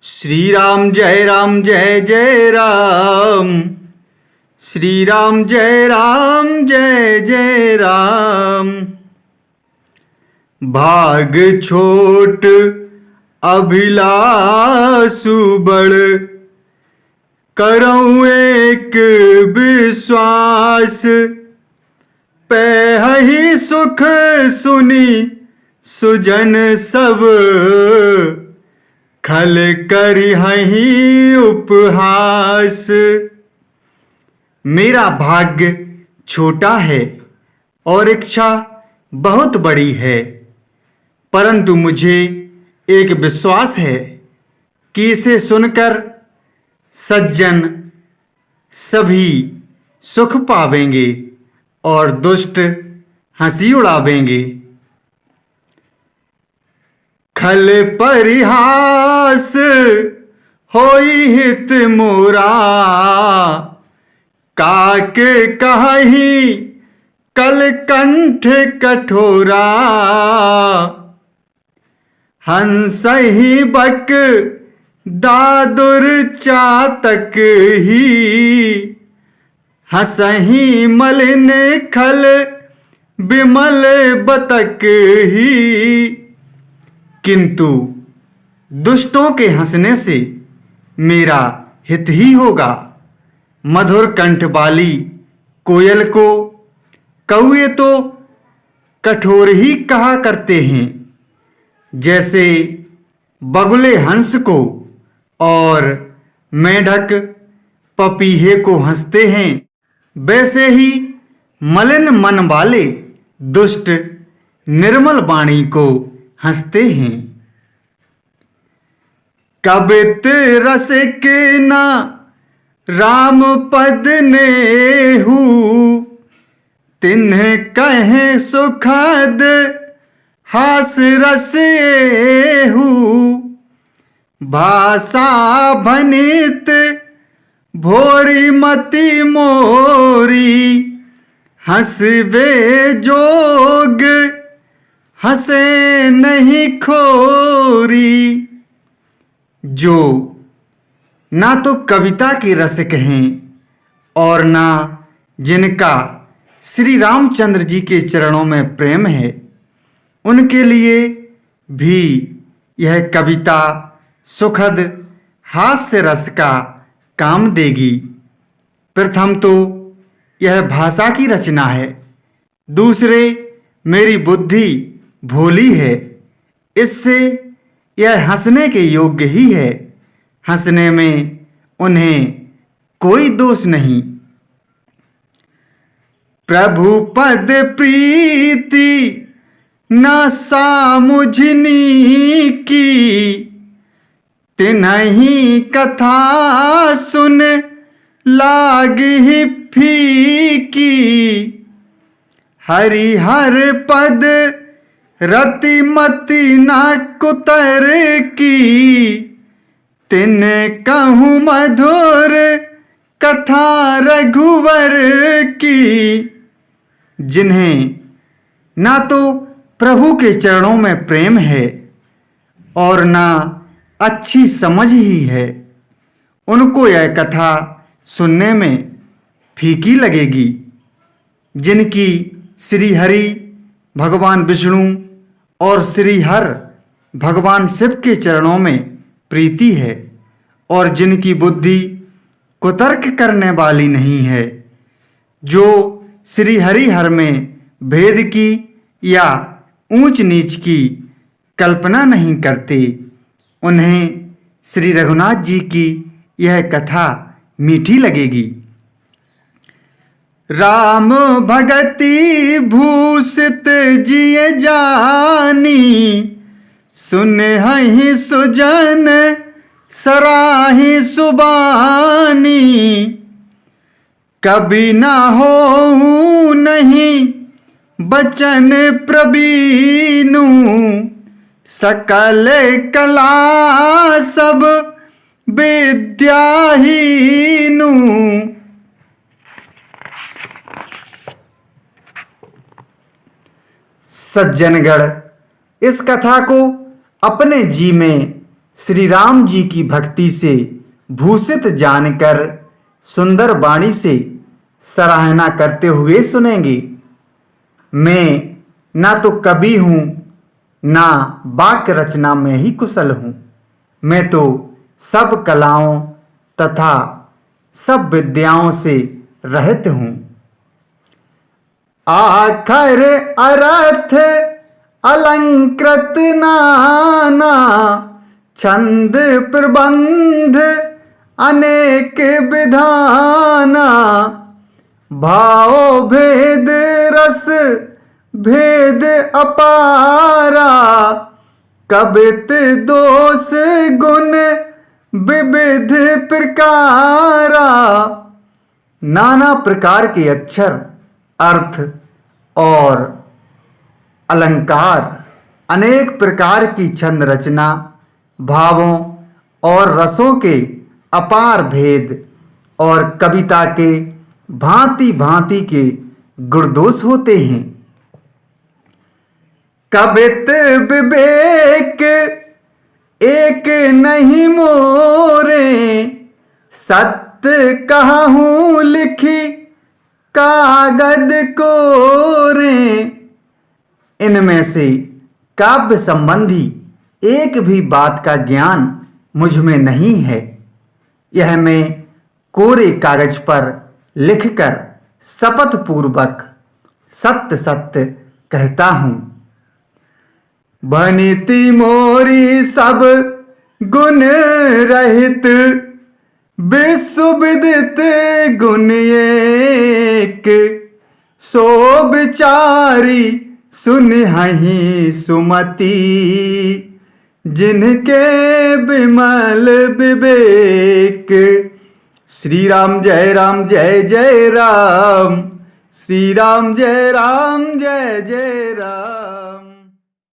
श्री राम जय जय राम। श्री राम जय जय राम। भाग छोट अभिलाषु बड़, करऊँ एक विश्वास। पैहि सुख सुनी सुजन सब, खल करिहहि उपहास। मेरा भाग्य छोटा है और इच्छा बहुत बड़ी है, परंतु मुझे एक विश्वास है कि इसे सुनकर सज्जन सभी सुख पावेंगे और दुष्ट हंसी उड़ावेंगे। खल परिहास होई हित मोरा, काके कहहि कल कंठ कठोरा। हंसहि बक दादुर चातक ही, हंसहि मलिन खल विमल बतक ही। किंतु दुष्टों के हंसने से मेरा हित ही होगा। मधुर कंठ वाली कोयल को कौए तो कठोर ही कहा करते हैं, जैसे बगुले हंस को और मेढक पपीहे को हंसते हैं, वैसे ही मलिन मन वाले दुष्ट निर्मल वाणी को हंसते हैं। कबित रसिक ना राम पद नेहू, तिन्ह कहें सुखद हास रस एहू। भाषा भनित भोरी मति मोरी, हंसबे जोग हंसे नहीं खोरी। जो ना तो कविता के रसिक हैं और ना जिनका श्री रामचंद्र जी के चरणों में प्रेम है, उनके लिए भी यह कविता सुखद हास्य रस का काम देगी। प्रथम तो यह भाषा की रचना है, दूसरे मेरी बुद्धि भोली है, इससे यह हंसने के योग्य ही है। हंसने में उन्हें कोई दोष नहीं। प्रभु पद प्रीति न सामुझनी की, तिन्हि कथा सुन लागी फीकी। हरिहर पद रति मति न कुतर की, तिन कहूँ मधुर कथा रघुवर की। जिन्हें ना तो प्रभु के चरणों में प्रेम है और ना अच्छी समझ ही है, उनको यह कथा सुनने में फीकी लगेगी। जिनकी श्री हरि भगवान विष्णु और श्री हर भगवान शिव के चरणों में प्रीति है और जिनकी बुद्धि कुतर्क करने वाली नहीं है, जो श्री हरि हर में भेद की या ऊंच नीच की कल्पना नहीं करते, उन्हें श्री रघुनाथ जी की यह कथा मीठी लगेगी। राम भगति भूषित जिय जानी, सुनहि सुजन सराहि सुबानी। कभी ना हो नहीं बचन प्रवीणु, सकल कला सब विद्याहीनु। सज्जनगण इस कथा को अपने जी में श्री राम जी की भक्ति से भूषित जानकर सुंदर वाणी से सराहना करते हुए सुनेंगे। मैं ना तो कवि हूँ, ना वाक्य रचना में ही कुशल हूँ। मैं तो सब कलाओं तथा सब विद्याओं से रहित हूँ। आखर अर्थ अलंकृत नाना, छंद प्रबंध अनेक विधाना, भाव भेद रस भेद अपारा, कवित दोष गुण विविध प्रकारा। नाना प्रकार के अक्षर, अर्थ और अलंकार, अनेक प्रकार की छंद रचना, भावों और रसों के अपार भेद और कविता के भांति भांति के गुणदोष होते हैं। कवित विवेक एक नहीं मोरे, सत्य कहूँ लिखी कागज कोरे। इनमें से काव्य संबंधी एक भी बात का ज्ञान मुझ में नहीं है। यह मैं कोरे कागज पर लिखकर शपथ पूर्वक सत्य सत्य कहता हूँ। भनिति मोरी सब गुण रहित, विश्व विदित गुण एक, सो विचारी सुनहि सुमति, जिनके विमल विवेक। श्री राम जय राम जय जय राम, श्री राम जय जय राम।